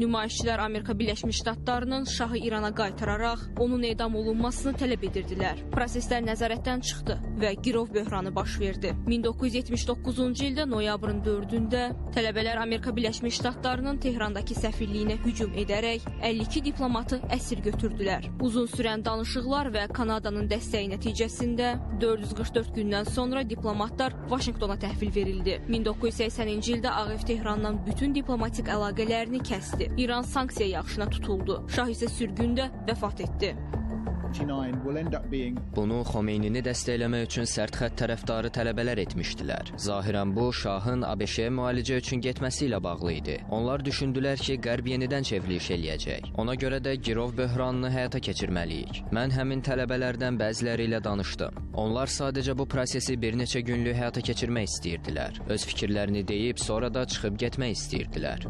Nümayişçilər Amerika Birləşmiş Ştatlarının şahı İrana qaytararaq onun edam olunmasını tələb edirdilər. Proseslər nəzarətdən çıxdı və girov böhranı baş verdi. 1979-cu ildə noyabrın 4-də tələbələr Amerika Birləşmiş Ştatlarının Tehrandakı səfirliyinə hücum edərək 52 diplomatı əsir götürdülər. Uzun sürən danışıqlar və Kanadanın dəstəyi nəticəsində 444 gündən sonra diplomatlar Vaşinqtona təhvil verildi. 1980-ci ildə Ağ Ev Tehrandan bütün diplomatik əlaqələrini kəsdi. İran sanksiya yaxşına tutuldu. Şah isə sürgündə vəfat etdi. Bunu Xomeynini dəstəkləmək üçün sərt xətt tərəfdarı tələbələr etmişdilər. Zahirən bu, şahın ABŞ-yə müalicə üçün getməsi ilə bağlı idi. Onlar düşündülər ki, Qərb yenidən çevriliş eləyəcək. Ona görə də girov böhranını həyata keçirməliyik. Mən həmin tələbələrdən bəziləri ilə danışdım. Onlar sadəcə bu prosesi bir neçə günlük həyata keçirmək istəyirdilər. Öz fikirlərini deyib, sonra da çıxıb getmək istəyirdilər.